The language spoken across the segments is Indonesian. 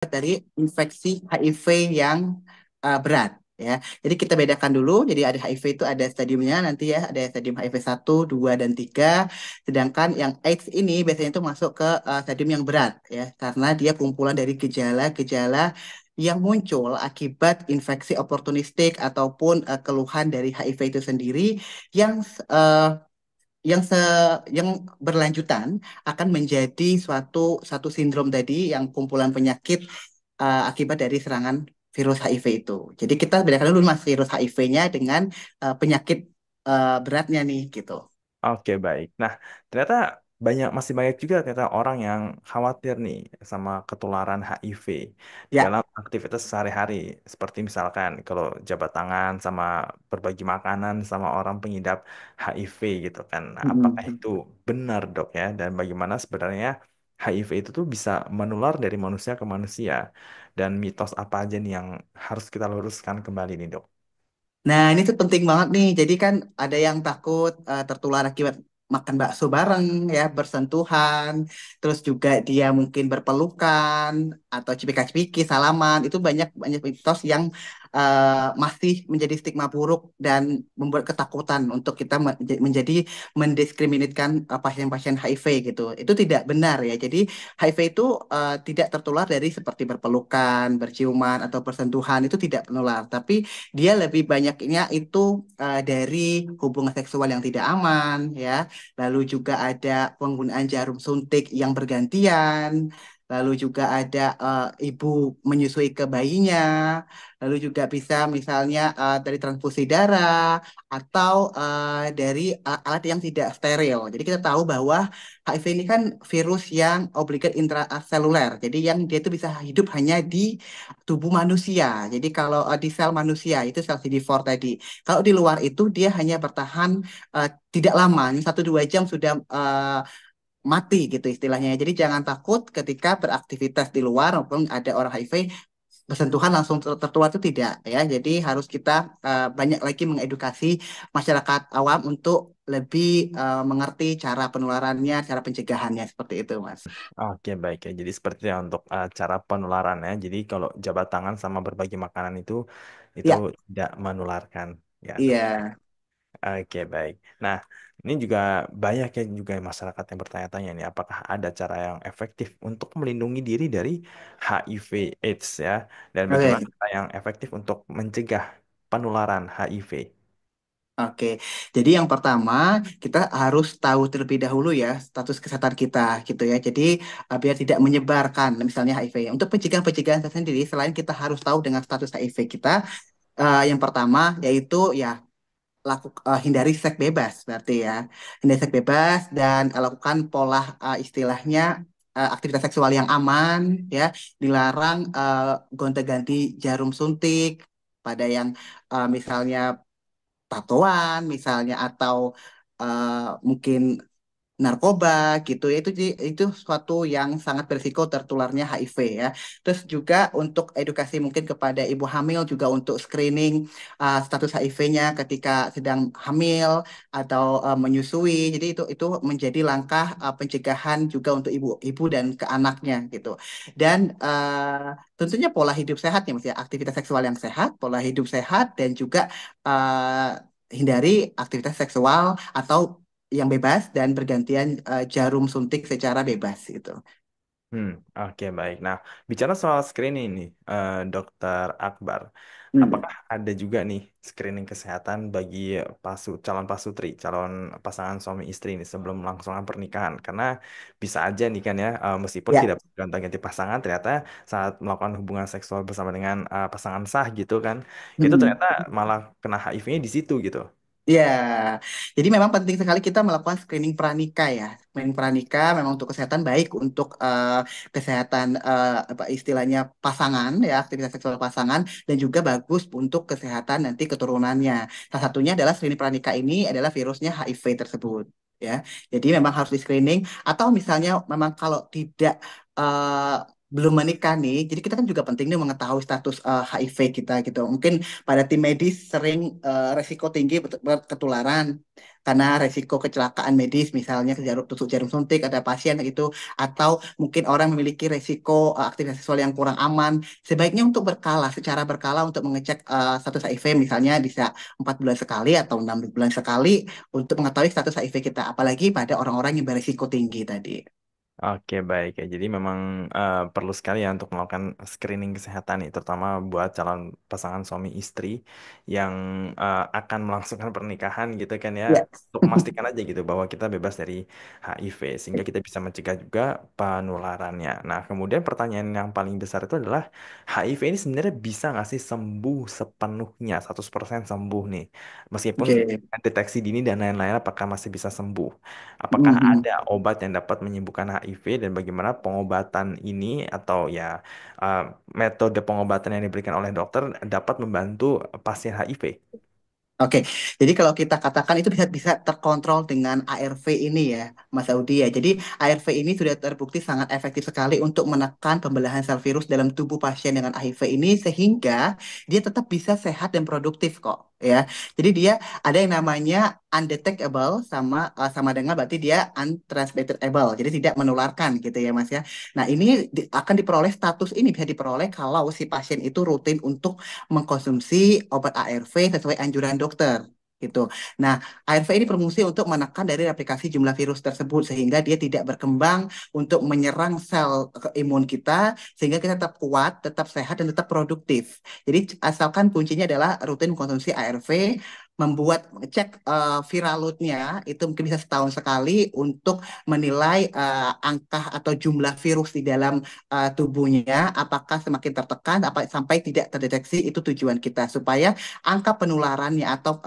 dari infeksi HIV yang berat ya. Jadi kita bedakan dulu. Jadi ada HIV itu ada stadiumnya nanti ya, ada stadium HIV 1, 2 dan 3. Sedangkan yang AIDS ini biasanya itu masuk ke stadium yang berat ya, karena dia kumpulan dari gejala-gejala yang muncul akibat infeksi oportunistik ataupun keluhan dari HIV itu sendiri yang eh, yang se yang berlanjutan akan menjadi satu sindrom tadi yang kumpulan penyakit akibat dari serangan virus HIV itu. Jadi kita bedakan dulu mas virus HIV-nya dengan penyakit beratnya nih gitu. Oke, baik. Nah, ternyata masih banyak juga ternyata orang yang khawatir nih sama ketularan HIV di Ya. dalam aktivitas sehari-hari. Seperti misalkan kalau jabat tangan sama berbagi makanan sama orang pengidap HIV gitu kan. Nah, apakah Mm-mm. itu benar, Dok ya? Dan bagaimana sebenarnya HIV itu tuh bisa menular dari manusia ke manusia? Dan mitos apa aja nih yang harus kita luruskan kembali nih, Dok? Nah, ini tuh penting banget nih. Jadi kan ada yang takut tertular akibat makan bakso bareng ya, bersentuhan, terus juga dia mungkin berpelukan atau cipika-cipiki, salaman. Itu banyak banyak mitos yang masih menjadi stigma buruk dan membuat ketakutan untuk kita menjadi mendiskriminasikan pasien-pasien HIV gitu. Itu tidak benar ya. Jadi HIV itu tidak tertular dari seperti berpelukan, berciuman atau bersentuhan itu tidak menular, tapi dia lebih banyaknya itu dari hubungan seksual yang tidak aman, ya. Lalu juga ada penggunaan jarum suntik yang bergantian. Lalu juga ada ibu menyusui ke bayinya. Lalu juga bisa misalnya dari transfusi darah atau dari alat yang tidak steril. Jadi kita tahu bahwa HIV ini kan virus yang obligat intraseluler. Jadi yang dia itu bisa hidup hanya di tubuh manusia. Jadi kalau di sel manusia itu sel CD4 tadi. Kalau di luar itu dia hanya bertahan tidak lama, 1-2 jam sudah mati gitu istilahnya. Jadi jangan takut ketika beraktivitas di luar maupun ada orang HIV bersentuhan langsung tertular itu tidak ya. Jadi harus kita banyak lagi mengedukasi masyarakat awam untuk lebih mengerti cara penularannya, cara pencegahannya seperti itu, Mas. Oke, baik ya. Jadi seperti ya untuk cara penularannya. Jadi kalau jabat tangan sama berbagi makanan itu Ya, tidak menularkan ya, Dok. iya. Oke, baik. Nah, ini juga banyak ya juga masyarakat yang bertanya-tanya nih, apakah ada cara yang efektif untuk melindungi diri dari HIV AIDS ya, dan bagaimana Oke. cara yang efektif untuk mencegah penularan HIV? Oke, jadi yang pertama kita harus tahu terlebih dahulu ya status kesehatan kita gitu ya. Jadi biar tidak menyebarkan misalnya HIV. Untuk pencegahan-pencegahan sendiri, selain kita harus tahu dengan status HIV kita, yang pertama yaitu ya hindari seks bebas berarti ya. Hindari seks bebas dan lakukan pola istilahnya aktivitas seksual yang aman ya. Dilarang gonta-ganti jarum suntik pada yang misalnya tatoan misalnya atau mungkin narkoba gitu ya itu suatu yang sangat berisiko tertularnya HIV ya. Terus juga untuk edukasi mungkin kepada ibu hamil juga untuk screening status HIV-nya ketika sedang hamil atau menyusui. Jadi itu menjadi langkah pencegahan juga untuk ibu-ibu dan ke anaknya gitu. Dan tentunya pola hidup sehat ya Mas ya, aktivitas seksual yang sehat, pola hidup sehat dan juga hindari aktivitas seksual atau yang bebas dan bergantian jarum suntik secara bebas gitu. Oke, baik. Nah, bicara soal screening nih, Dokter Akbar, Hmm. apakah ada juga nih screening kesehatan bagi calon pasutri, calon pasangan suami istri ini sebelum melangsungkan pernikahan? Karena bisa aja nih kan ya, meskipun Ya. tidak gonta-ganti pasangan, ternyata saat melakukan hubungan seksual bersama dengan pasangan sah gitu kan, itu Hmm. ternyata malah kena HIV-nya di situ gitu. Ya, jadi memang penting sekali kita melakukan screening pranika ya. Screening pranika memang untuk kesehatan baik untuk kesehatan apa istilahnya pasangan ya, aktivitas seksual pasangan dan juga bagus untuk kesehatan nanti keturunannya. Salah satunya adalah screening pranika ini adalah virusnya HIV tersebut ya. Jadi memang harus di screening atau misalnya memang kalau tidak belum menikah nih, jadi kita kan juga penting nih mengetahui status HIV kita gitu. Mungkin pada tim medis sering resiko tinggi ketularan karena resiko kecelakaan medis, misalnya tusuk jarum suntik ada pasien gitu, atau mungkin orang memiliki resiko aktivitas seksual yang kurang aman. Sebaiknya untuk berkala, secara berkala untuk mengecek status HIV, misalnya bisa 4 bulan sekali atau 6 bulan sekali untuk mengetahui status HIV kita, apalagi pada orang-orang yang berisiko tinggi tadi. Oke, baik ya. Jadi memang perlu sekali ya untuk melakukan screening kesehatan nih, terutama buat calon pasangan suami istri yang akan melangsungkan pernikahan gitu kan ya. Ya. Untuk memastikan aja gitu bahwa kita bebas dari HIV sehingga kita bisa mencegah juga penularannya. Nah, kemudian pertanyaan yang paling besar itu adalah HIV ini sebenarnya bisa nggak sih sembuh sepenuhnya, 100% sembuh nih. Meskipun Oke. deteksi dini dan lain-lain apakah masih bisa sembuh? Apakah ada Mhm. obat yang dapat menyembuhkan HIV dan bagaimana pengobatan ini atau ya uh, metode pengobatan yang diberikan oleh dokter dapat membantu pasien HIV? Oke, jadi kalau kita katakan itu bisa bisa terkontrol dengan ARV ini ya, Mas Audi ya. Jadi ARV ini sudah terbukti sangat efektif sekali untuk menekan pembelahan sel virus dalam tubuh pasien dengan HIV ini sehingga dia tetap bisa sehat dan produktif kok ya. Jadi dia ada yang namanya undetectable sama dengan berarti dia untransmittable. Jadi tidak menularkan gitu ya Mas ya. Nah, ini akan diperoleh status ini bisa diperoleh kalau si pasien itu rutin untuk mengkonsumsi obat ARV sesuai anjuran dokter gitu. Nah, ARV ini berfungsi untuk menekan dari replikasi jumlah virus tersebut sehingga dia tidak berkembang untuk menyerang sel imun kita sehingga kita tetap kuat, tetap sehat dan tetap produktif. Jadi asalkan kuncinya adalah rutin mengkonsumsi ARV, membuat cek viral load-nya itu mungkin bisa setahun sekali untuk menilai angka atau jumlah virus di dalam tubuhnya apakah semakin tertekan apa sampai tidak terdeteksi itu tujuan kita supaya angka penularannya atau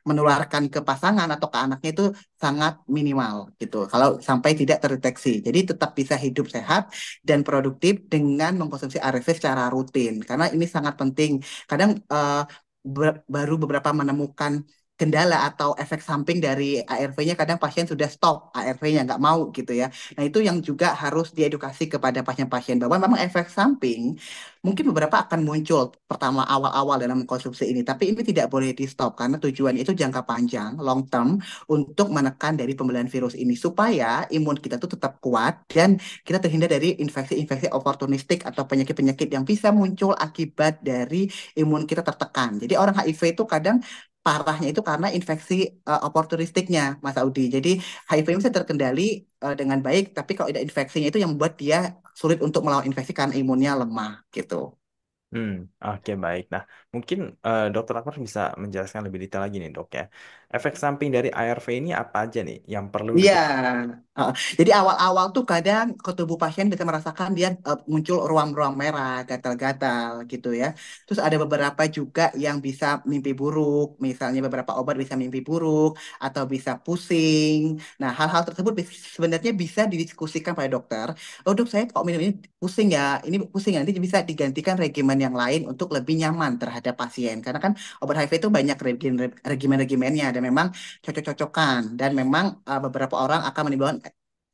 menularkan ke pasangan atau ke anaknya itu sangat minimal gitu kalau sampai tidak terdeteksi. Jadi tetap bisa hidup sehat dan produktif dengan mengkonsumsi ARV secara rutin karena ini sangat penting. Kadang baru beberapa menemukan kendala atau efek samping dari ARV-nya kadang pasien sudah stop ARV-nya nggak mau gitu ya. Nah, itu yang juga harus diedukasi kepada pasien-pasien bahwa memang efek samping mungkin beberapa akan muncul pertama awal-awal dalam mengkonsumsi ini, tapi ini tidak boleh di-stop karena tujuan itu jangka panjang, long term, untuk menekan dari pembelahan virus ini supaya imun kita tuh tetap kuat dan kita terhindar dari infeksi-infeksi oportunistik atau penyakit-penyakit yang bisa muncul akibat dari imun kita tertekan. Jadi orang HIV itu kadang parahnya itu karena infeksi oportunistiknya, Mas Audi. Jadi HIV bisa terkendali dengan baik, tapi kalau ada infeksinya itu yang membuat dia sulit untuk melawan infeksi karena imunnya lemah gitu. Hmm, oke baik. Nah, mungkin Dokter Akbar bisa menjelaskan lebih detail lagi nih dok ya. Efek samping dari ARV ini apa aja nih yang perlu Iya, diketahui? jadi awal-awal tuh kadang ke tubuh pasien bisa merasakan dia muncul ruam-ruam merah, gatal-gatal gitu ya. Terus ada beberapa juga yang bisa mimpi buruk, misalnya beberapa obat bisa mimpi buruk atau bisa pusing. Nah, hal-hal tersebut sebenarnya bisa didiskusikan pada dokter. Oh dok, saya kok minum ini pusing ya, nanti bisa digantikan regimen yang lain untuk lebih nyaman terhadap pasien. Karena kan obat HIV itu banyak regimen-regimennya dan memang cocok-cocokan dan memang beberapa orang akan menimbulkan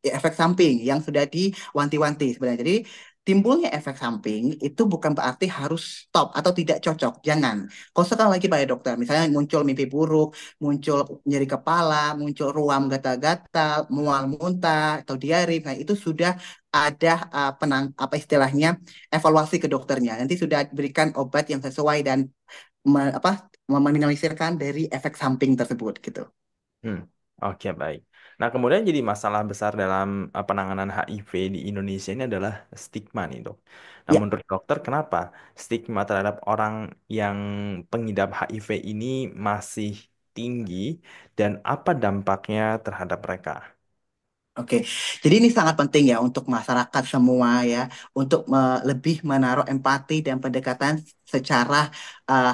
efek samping yang sudah diwanti-wanti sebenarnya. Jadi timbulnya efek samping itu bukan berarti harus stop atau tidak cocok. Jangan. Konsulkan lagi pada dokter. Misalnya muncul mimpi buruk, muncul nyeri kepala, muncul ruam gatal-gatal, mual muntah atau diare. Nah, itu sudah ada apa istilahnya evaluasi ke dokternya. Nanti sudah diberikan obat yang sesuai dan meminimalisirkan dari efek samping tersebut gitu. Hmm, oke baik. Nah, kemudian jadi masalah besar dalam penanganan HIV di Indonesia ini adalah stigma nih, Dok. Nah, Ya. menurut dokter kenapa stigma terhadap orang yang pengidap HIV ini masih tinggi dan apa dampaknya terhadap mereka? Oke, jadi ini sangat penting ya untuk masyarakat semua ya, untuk lebih menaruh empati dan pendekatan secara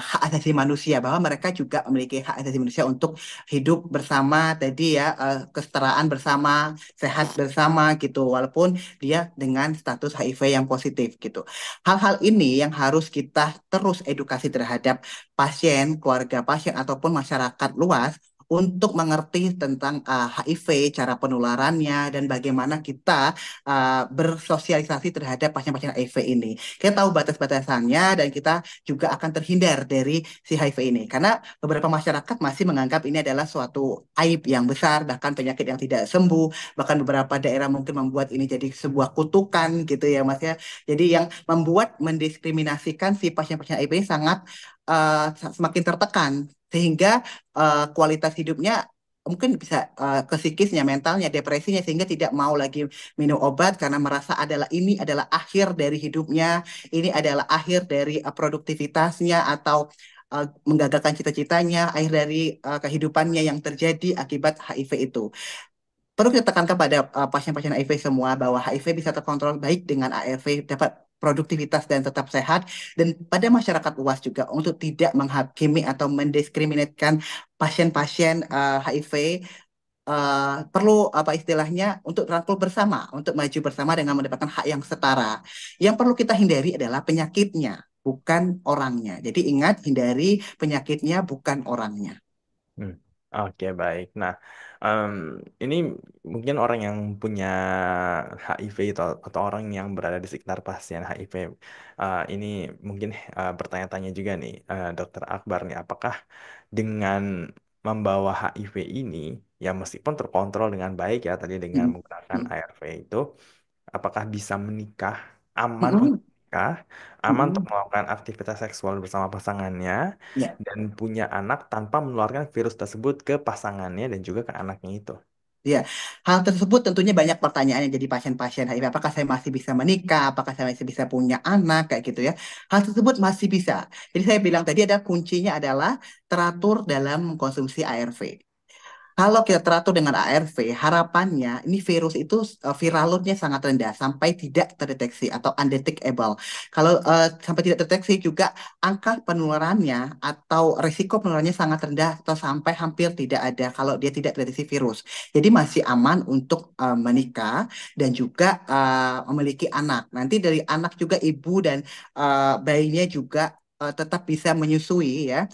hak asasi manusia, bahwa mereka juga memiliki hak asasi manusia untuk hidup bersama tadi ya, kesetaraan bersama, sehat bersama gitu, walaupun dia dengan status HIV yang positif gitu. Hal-hal ini yang harus kita terus edukasi terhadap pasien, keluarga pasien ataupun masyarakat luas untuk mengerti tentang HIV, cara penularannya, dan bagaimana kita bersosialisasi terhadap pasien-pasien HIV ini. Kita tahu batas-batasannya dan kita juga akan terhindar dari si HIV ini. Karena beberapa masyarakat masih menganggap ini adalah suatu aib yang besar, bahkan penyakit yang tidak sembuh, bahkan beberapa daerah mungkin membuat ini jadi sebuah kutukan gitu ya Mas ya. Jadi yang membuat mendiskriminasikan si pasien-pasien HIV ini sangat semakin tertekan sehingga kualitas hidupnya mungkin bisa ke psikisnya, mentalnya, depresinya sehingga tidak mau lagi minum obat karena merasa ini adalah akhir dari hidupnya, ini adalah akhir dari produktivitasnya atau menggagalkan cita-citanya, akhir dari kehidupannya yang terjadi akibat HIV itu. Perlu kita tekankan pada pasien-pasien HIV semua bahwa HIV bisa terkontrol baik dengan ARV, dapat produktivitas dan tetap sehat. Dan pada masyarakat luas juga untuk tidak menghakimi atau mendiskriminatkan pasien-pasien HIV, perlu apa istilahnya untuk rangkul bersama, untuk maju bersama dengan mendapatkan hak yang setara. Yang perlu kita hindari adalah penyakitnya, bukan orangnya. Jadi ingat, hindari penyakitnya, bukan orangnya. Hmm. Oke, baik. Nah, em, ini mungkin orang yang punya HIV atau orang yang berada di sekitar pasien HIV, ini mungkin bertanya-tanya juga nih, Dokter Akbar nih, apakah dengan membawa HIV ini, ya meskipun terkontrol dengan baik ya tadi dengan Mm, menggunakan mm, ARV itu, apakah bisa menikah, aman untuk mm, menikah, aman untuk mm, melakukan aktivitas seksual bersama pasangannya, mm. dan punya anak tanpa menularkan virus tersebut ke pasangannya dan juga ke anaknya itu. Ya, hal tersebut tentunya banyak pertanyaan yang jadi pasien-pasien HIV. Apakah saya masih bisa menikah? Apakah saya masih bisa punya anak? Kayak gitu ya. Hal tersebut masih bisa. Jadi saya bilang tadi ada kuncinya adalah teratur dalam mengkonsumsi ARV. Kalau kita teratur dengan ARV, harapannya ini virus itu viral loadnya sangat rendah sampai tidak terdeteksi atau undetectable. Kalau sampai tidak terdeteksi juga angka penularannya atau risiko penularannya sangat rendah atau sampai hampir tidak ada kalau dia tidak terdeteksi virus. Jadi masih aman untuk menikah dan juga memiliki anak. Nanti dari anak juga ibu dan bayinya juga tetap bisa menyusui ya,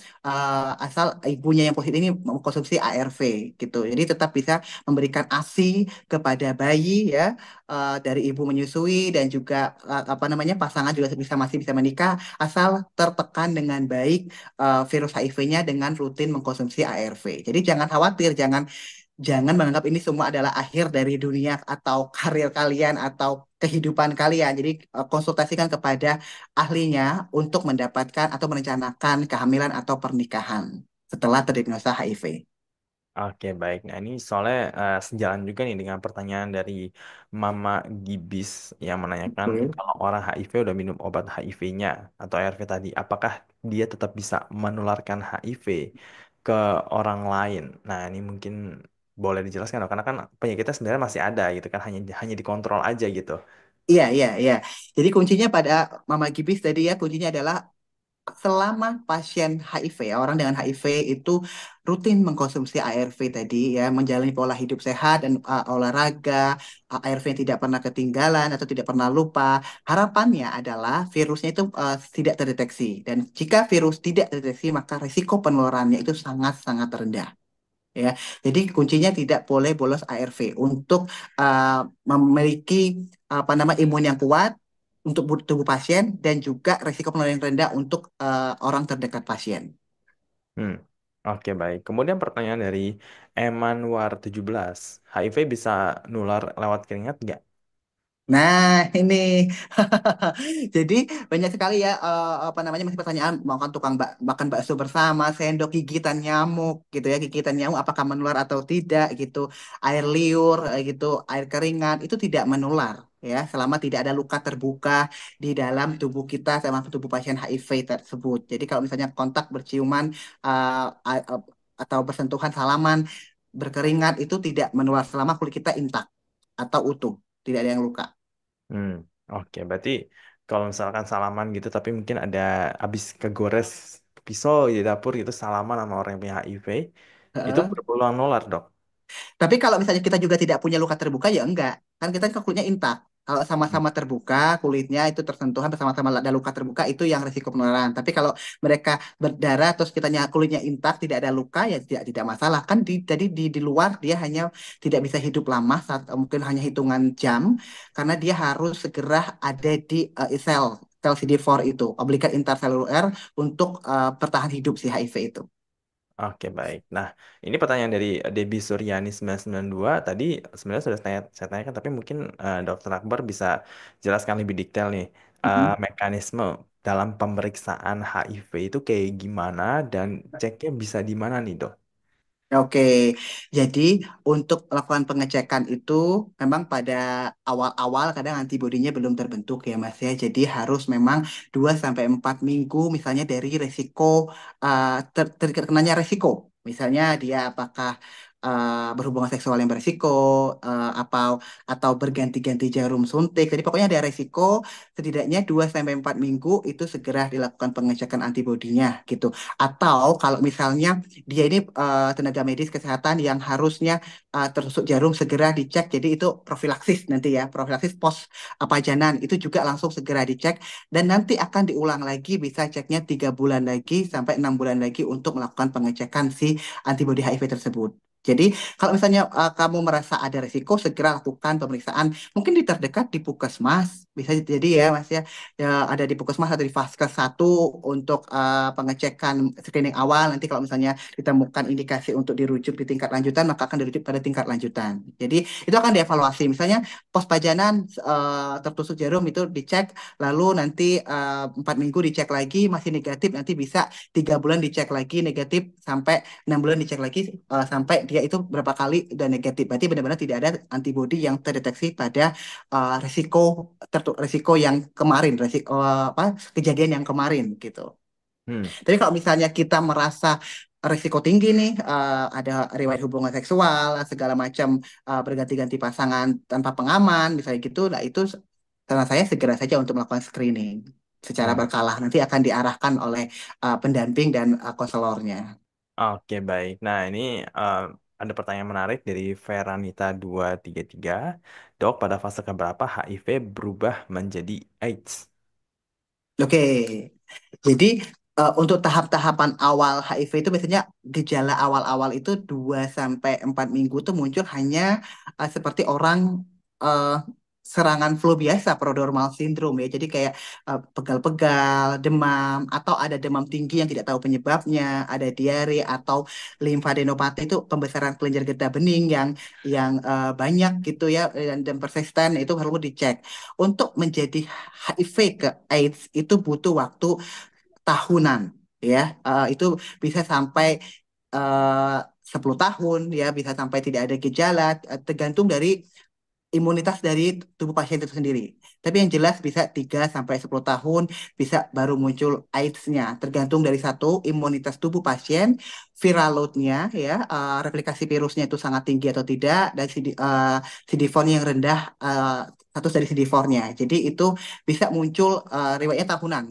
asal ibunya yang positif ini mengkonsumsi ARV gitu. Jadi tetap bisa memberikan ASI kepada bayi ya, dari ibu menyusui dan juga apa namanya pasangan juga masih bisa menikah asal tertekan dengan baik virus HIV-nya dengan rutin mengkonsumsi ARV. Jadi jangan khawatir, jangan menganggap ini semua adalah akhir dari dunia atau karir kalian atau kehidupan kalian. Jadi konsultasikan kepada ahlinya untuk mendapatkan atau merencanakan kehamilan atau pernikahan setelah terdiagnosa HIV. Oke, baik. Nah, ini soalnya sejalan juga nih dengan pertanyaan dari Mama Gibis yang menanyakan Oke. kalau orang HIV udah minum obat HIV-nya atau ARV tadi, apakah dia tetap bisa menularkan HIV ke orang lain? Nah, ini mungkin boleh dijelaskan dong, karena kan penyakitnya sebenarnya masih ada gitu kan, hanya hanya dikontrol aja gitu. Iya, iya, iya. Jadi kuncinya pada Mama Gibis tadi ya, kuncinya adalah selama pasien HIV, ya, orang dengan HIV itu rutin mengkonsumsi ARV tadi ya, menjalani pola hidup sehat dan olahraga, ARV yang tidak pernah ketinggalan atau tidak pernah lupa, harapannya adalah virusnya itu tidak terdeteksi. Dan jika virus tidak terdeteksi, maka risiko penularannya itu sangat-sangat rendah. Ya, jadi kuncinya tidak boleh bolos ARV untuk uh, memiliki apa nama imun yang kuat untuk tubuh pasien dan juga risiko penularan yang rendah untuk orang terdekat pasien. Hmm. Oke, baik. Kemudian pertanyaan dari Emanwar 17, HIV bisa nular lewat keringat nggak? Nah, ini jadi banyak sekali ya apa namanya masih pertanyaan makan makan bakso bersama, sendok gigitan nyamuk gitu ya, gigitan nyamuk apakah menular atau tidak gitu. Air liur gitu, air keringat itu tidak menular ya selama tidak ada luka terbuka di dalam tubuh kita sama tubuh pasien HIV tersebut. Jadi kalau misalnya kontak berciuman atau bersentuhan salaman berkeringat itu tidak menular selama kulit kita intak atau utuh, tidak ada yang luka. Hmm, oke, berarti kalau misalkan salaman gitu, tapi mungkin ada habis kegores pisau di dapur gitu, salaman sama orang yang punya HIV, itu Heeh. berpeluang nular, dok. Tapi kalau misalnya kita juga tidak punya luka terbuka ya enggak. Kan kita kulitnya intak. Kalau sama-sama terbuka, kulitnya itu tersentuhan bersama-sama ada luka terbuka, itu yang risiko penularan. Tapi kalau mereka berdarah terus kitanya kulitnya intak, tidak ada luka, ya tidak masalah. Kan jadi di luar dia hanya tidak bisa hidup lama, mungkin hanya hitungan jam, karena dia harus segera ada di sel CD4 itu, obligat intraseluler untuk bertahan hidup si HIV itu. Oke, baik. Nah, ini pertanyaan dari Debbie Suryani 992 tadi sebenarnya sudah saya tanyakan, tapi mungkin Dr. Akbar bisa jelaskan lebih detail nih. Mekanisme dalam pemeriksaan HIV itu kayak gimana dan ceknya bisa di mana nih, Dok? Oke, jadi untuk melakukan pengecekan itu memang pada awal-awal kadang antibodinya belum terbentuk ya Mas ya. Jadi harus memang 2 sampai 4 minggu misalnya dari resiko terkenanya resiko. Misalnya dia apakah berhubungan seksual yang beresiko atau berganti-ganti jarum suntik. Jadi pokoknya ada resiko setidaknya 2 sampai 4 minggu itu segera dilakukan pengecekan antibodinya gitu. Atau kalau misalnya dia ini tenaga medis kesehatan yang harusnya tertusuk jarum segera dicek. Jadi itu profilaksis nanti ya, profilaksis pos pajanan itu juga langsung segera dicek dan nanti akan diulang lagi bisa ceknya 3 bulan lagi sampai 6 bulan lagi untuk melakukan pengecekan si antibodi HIV tersebut. Jadi kalau misalnya kamu merasa ada risiko segera lakukan pemeriksaan mungkin di terdekat di puskesmas bisa jadi ya Mas ya. Ya, ada di puskesmas atau di Vaskes satu untuk pengecekan screening awal. Nanti kalau misalnya ditemukan indikasi untuk dirujuk di tingkat lanjutan, maka akan dirujuk pada tingkat lanjutan. Jadi itu akan dievaluasi. Misalnya pos pajanan tertusuk jarum itu dicek, lalu nanti 4 minggu dicek lagi masih negatif, nanti bisa 3 bulan dicek lagi negatif sampai 6 bulan dicek lagi sampai dia itu berapa kali udah negatif. Berarti benar-benar tidak ada antibodi yang terdeteksi pada resiko yang kemarin, resiko kejadian yang kemarin gitu. Hmm. Tapi kalau misalnya kita merasa risiko tinggi nih, ada riwayat hubungan seksual, segala macam berganti-ganti pasangan tanpa pengaman, misalnya gitu, nah itu saran saya segera saja untuk melakukan screening secara Hmm. berkala. Nanti akan diarahkan oleh pendamping dan konselornya. Oke, baik. Nah, ini eh, ada pertanyaan menarik dari Veranita 233. Dok, pada fase keberapa HIV berubah menjadi AIDS? Oke, jadi untuk tahap-tahapan awal HIV itu biasanya gejala awal-awal itu 2 sampai 4 minggu tuh muncul hanya seperti orang eh, serangan flu biasa, prodromal syndrome ya. Jadi kayak pegal-pegal, demam, atau ada demam tinggi yang tidak tahu penyebabnya, ada diare atau limfadenopati itu pembesaran kelenjar getah bening yang banyak gitu ya dan persisten itu perlu dicek. Untuk menjadi HIV ke AIDS itu butuh waktu tahunan ya. Itu bisa sampai eh, 10 tahun ya, bisa sampai tidak ada gejala tergantung dari imunitas dari tubuh pasien itu sendiri. Tapi yang jelas bisa 3 sampai 10 tahun bisa baru muncul AIDS-nya. Tergantung dari satu imunitas tubuh pasien, viral load-nya ya, replikasi virusnya itu sangat tinggi atau tidak, dan CD4-nya yang rendah, status dari CD4-nya. Jadi itu bisa muncul riwayatnya tahunan.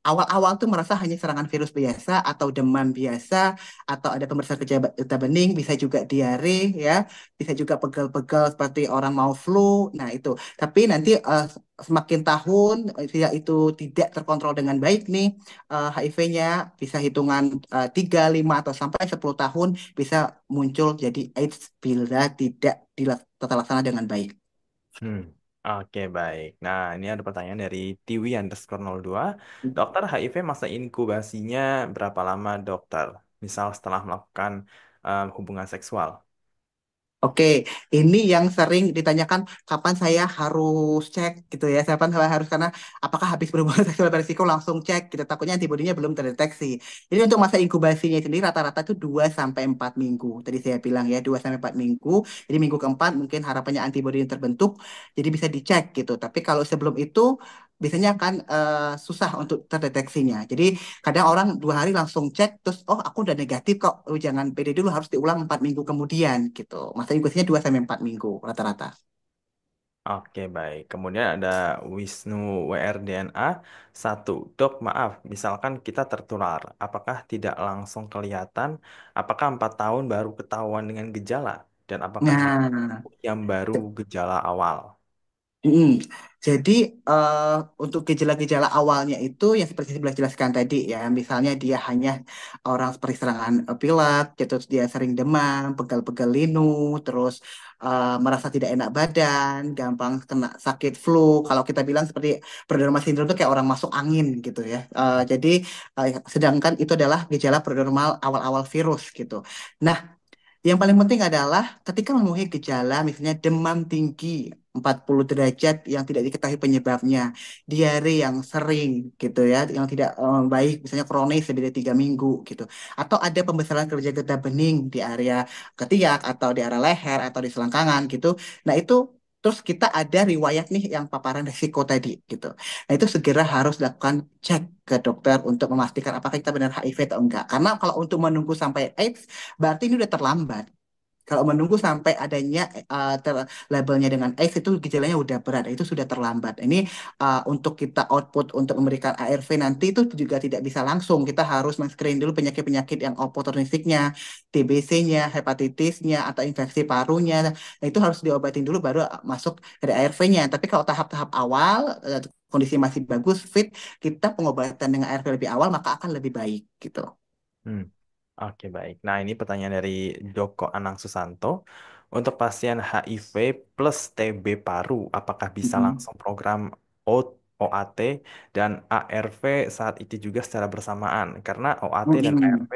Awal-awal tuh merasa hanya serangan virus biasa atau demam biasa atau ada pemeriksaan getah bening, bisa juga diare ya, bisa juga pegal-pegal seperti orang mau flu. Nah, itu. Tapi nanti semakin tahun dia itu tidak terkontrol dengan baik nih HIV-nya bisa hitungan 3, 5 atau sampai 10 tahun bisa muncul jadi AIDS bila tidak tata laksana dengan baik. Hmm. Oke, baik. Nah, ini ada pertanyaan dari Tiwi_02. Dokter, HIV masa inkubasinya berapa lama, dokter? Misal setelah melakukan hubungan seksual. Oke, ini yang sering ditanyakan kapan saya harus cek gitu ya. Kapan saya harus karena apakah habis berhubungan seksual berisiko langsung cek gitu. Takutnya antibodinya belum terdeteksi. Jadi untuk masa inkubasinya sendiri rata-rata itu 2 sampai 4 minggu. Tadi saya bilang ya 2 sampai 4 minggu. Jadi minggu keempat mungkin harapannya antibodi yang terbentuk jadi bisa dicek gitu. Tapi kalau sebelum itu biasanya akan susah untuk terdeteksinya. Jadi kadang orang 2 hari langsung cek, terus oh aku udah negatif kok, oh, jangan pede dulu harus diulang 4 minggu kemudian gitu. Masa inkubasinya 2 sampai 4 minggu rata-rata. Oke, baik. Kemudian ada Wisnu WRDNA 1. Dok, maaf, misalkan kita tertular, apakah tidak langsung kelihatan? Apakah 4 tahun baru ketahuan dengan gejala? Dan apakah Nah, yang baru gejala awal? Mm. Jadi eh, untuk gejala-gejala awalnya itu yang seperti saya jelaskan tadi ya, misalnya dia hanya orang seperti serangan pilek, terus dia sering demam, pegal-pegal linu, terus merasa tidak enak badan, gampang kena sakit flu. Kalau kita bilang seperti prodromal syndrome itu kayak orang masuk angin gitu ya. Jadi sedangkan itu adalah gejala prodromal awal-awal virus gitu. Nah, yang paling penting adalah ketika memenuhi gejala, misalnya demam tinggi 40 derajat yang tidak diketahui penyebabnya, diare yang sering gitu ya, yang tidak baik, misalnya kronis lebih dari 3 minggu gitu, atau ada pembesaran kerja getah bening di area ketiak atau di area leher atau di selangkangan gitu. Nah itu terus kita ada riwayat nih yang paparan risiko tadi gitu. Nah itu segera harus dilakukan cek ke dokter untuk memastikan apakah kita benar HIV atau enggak. Karena kalau untuk menunggu sampai AIDS berarti ini udah terlambat. Kalau menunggu sampai adanya labelnya dengan AIDS itu gejalanya udah berat, itu sudah terlambat. Ini untuk kita output untuk memberikan ARV nanti itu juga tidak bisa langsung. Kita harus men-screen dulu penyakit-penyakit yang opportunistiknya, TBC-nya, hepatitisnya, atau infeksi parunya. Nah, itu harus diobatin dulu baru masuk dari ARV-nya. Tapi kalau tahap-tahap awal, kondisi masih bagus, fit, kita pengobatan dengan ARV lebih awal, maka akan lebih baik gitu. Hmm. Oke, baik. Nah, ini pertanyaan dari Joko Anang Susanto. Untuk pasien HIV plus TB paru, apakah bisa Mm-mm. langsung program OAT dan ARV saat itu juga secara bersamaan? Karena OAT dan Mm-mm. ARV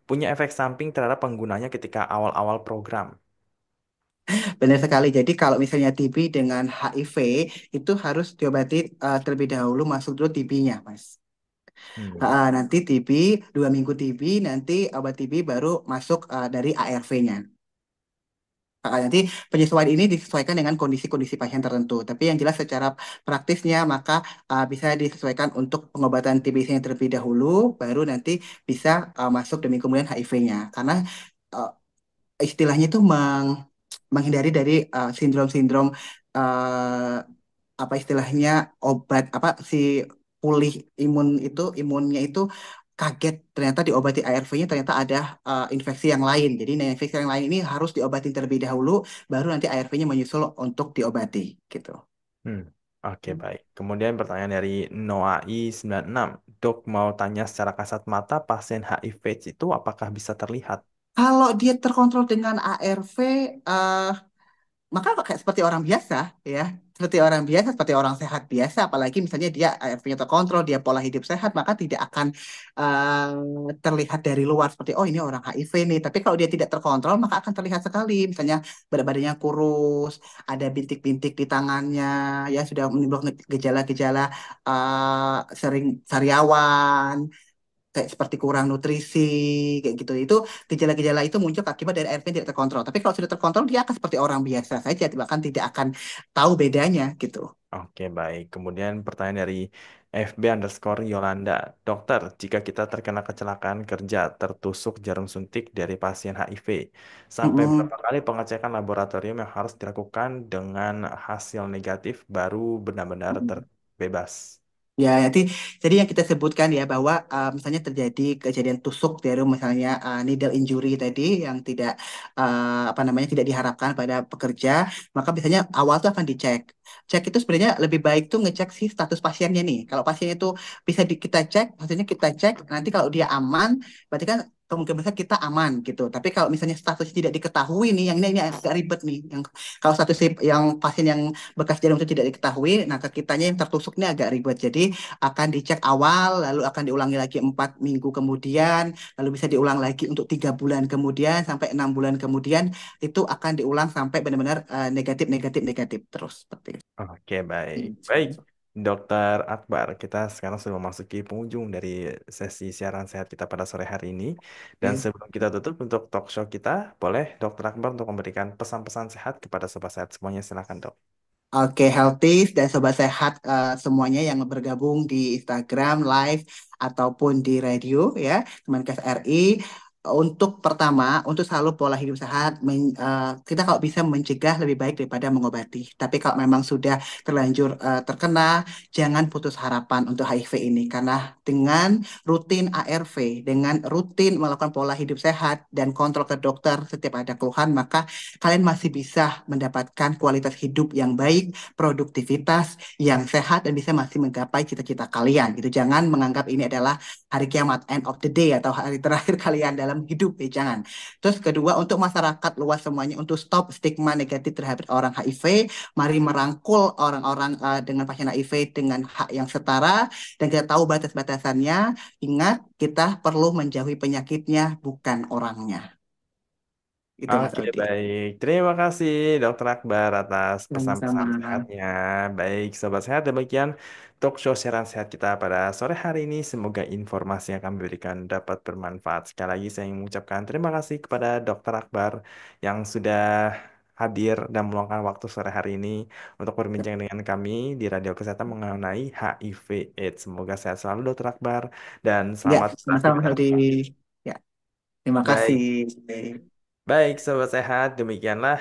punya efek samping terhadap penggunanya ketika awal-awal program. Benar sekali. Jadi kalau misalnya TB dengan HIV itu harus diobati terlebih dahulu masuk dulu TB-nya, Mas. Hmm. Nanti TB 2 minggu TB, nanti obat TB baru masuk dari ARV-nya. Nanti penyesuaian ini disesuaikan dengan kondisi-kondisi pasien tertentu. Tapi yang jelas secara praktisnya maka bisa disesuaikan untuk pengobatan TBC-nya terlebih dahulu, baru nanti bisa masuk demi kemudian HIV-nya. Karena uh, istilahnya itu menghindari dari sindrom-sindrom eh, apa istilahnya obat apa si pulih imunnya itu kaget ternyata diobati ARV-nya ternyata ada infeksi yang lain. Jadi nah, infeksi yang lain ini harus diobati terlebih dahulu baru nanti ARV-nya menyusul untuk diobati gitu. Hmm. Oke, baik. Kemudian pertanyaan dari Noai 96. Dok, mau tanya secara kasat mata pasien HIV itu apakah bisa terlihat? Kalau dia terkontrol dengan ARV, maka kayak seperti orang biasa ya, seperti orang biasa, seperti orang sehat biasa, apalagi misalnya dia ARV-nya terkontrol, dia pola hidup sehat, maka tidak akan terlihat dari luar seperti oh ini orang HIV nih. Tapi kalau dia tidak terkontrol maka akan terlihat sekali, misalnya berat badannya kurus, ada bintik-bintik di tangannya, ya sudah menimbulkan gejala-gejala sering sariawan, kayak seperti kurang nutrisi kayak gitu. Itu gejala-gejala itu muncul akibat dari ARV yang tidak terkontrol. Tapi kalau sudah terkontrol dia akan seperti orang biasa saja, bahkan tidak akan tahu bedanya gitu. Oke, baik. Kemudian pertanyaan dari FB_Yolanda. Dokter, jika kita terkena kecelakaan kerja tertusuk jarum suntik dari pasien HIV, sampai Mm-mm. berapa kali pengecekan laboratorium yang harus dilakukan dengan hasil negatif baru benar-benar terbebas? Ya, jadi yang kita sebutkan ya bahwa misalnya terjadi kejadian tusuk jarum misalnya needle injury tadi yang tidak apa namanya tidak diharapkan pada pekerja, maka biasanya awal tuh akan dicek. Cek itu sebenarnya lebih baik tuh ngecek si status pasiennya nih. Kalau pasien itu bisa kita cek, maksudnya kita cek nanti kalau dia aman, berarti kan kemungkinan besar kita aman gitu. Tapi kalau misalnya statusnya tidak diketahui nih, yang ini agak ribet nih. Yang kalau status yang pasien yang bekas jarum itu tidak diketahui, nah ke kitanya yang tertusuk ini agak ribet. Jadi akan dicek awal, lalu akan diulangi lagi 4 minggu kemudian, lalu bisa diulang lagi untuk 3 bulan kemudian sampai 6 bulan kemudian itu akan diulang sampai benar-benar negatif negatif negatif terus seperti itu. Oke, baik. Seperti Baik, itu. Dokter Akbar, kita sekarang sudah memasuki penghujung dari sesi siaran sehat kita pada sore hari ini. Dan Oke. sebelum kita tutup untuk talk show kita, boleh Dokter Akbar untuk memberikan pesan-pesan sehat kepada sobat sehat semuanya. Silakan, Dok. Oke, healthy dan sobat sehat semuanya yang bergabung di Instagram live ataupun di radio ya, Kemenkes RI. untuk pertama, untuk selalu pola hidup sehat, kita kalau bisa mencegah lebih baik daripada mengobati. Tapi kalau memang sudah terlanjur terkena, jangan putus harapan untuk HIV ini. Karena dengan rutin ARV, dengan rutin melakukan pola hidup sehat dan kontrol ke dokter setiap ada keluhan, maka kalian masih bisa mendapatkan kualitas hidup yang baik, produktivitas yang sehat, dan bisa masih menggapai cita-cita kalian. Gitu. Jangan menganggap ini adalah hari kiamat, end of the day, atau hari terakhir kalian dalam hidup, jangan. Terus kedua, untuk masyarakat luas semuanya, untuk stop stigma negatif terhadap orang HIV, mari merangkul orang-orang dengan pasien HIV dengan hak yang setara, dan kita tahu batas-batasannya. Ingat, kita perlu menjauhi penyakitnya, bukan orangnya. Itu Mas Oke, Aldi. baik. Terima kasih Dokter Akbar atas Sama-sama. pesan-pesan sehatnya. Baik, Sobat Sehat, demikian talk show siaran sehat kita pada sore hari ini. Semoga informasi yang kami berikan dapat bermanfaat. Sekali lagi saya ingin mengucapkan terima kasih kepada Dokter Akbar yang sudah hadir dan meluangkan waktu sore hari ini untuk berbincang dengan kami di Radio Kesehatan mengenai HIV AIDS. Semoga sehat selalu Dokter Akbar dan Ya, selamat sama-sama Mas Aldi. beraktivitas. Ya, terima kasih. Baik. Baik, Sobat Sehat, demikianlah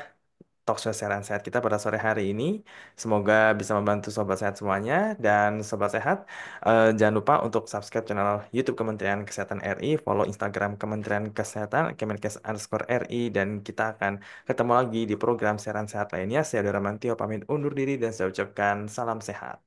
talk show siaran sehat kita pada sore hari ini. Semoga bisa membantu Sobat Sehat semuanya. Dan Sobat Sehat, jangan lupa untuk subscribe channel YouTube Kementerian Kesehatan RI, follow Instagram Kementerian Kesehatan, Kemenkes_RI, dan kita akan ketemu lagi di program siaran sehat lainnya. Saya Dora Mantio, pamit undur diri dan saya ucapkan salam sehat.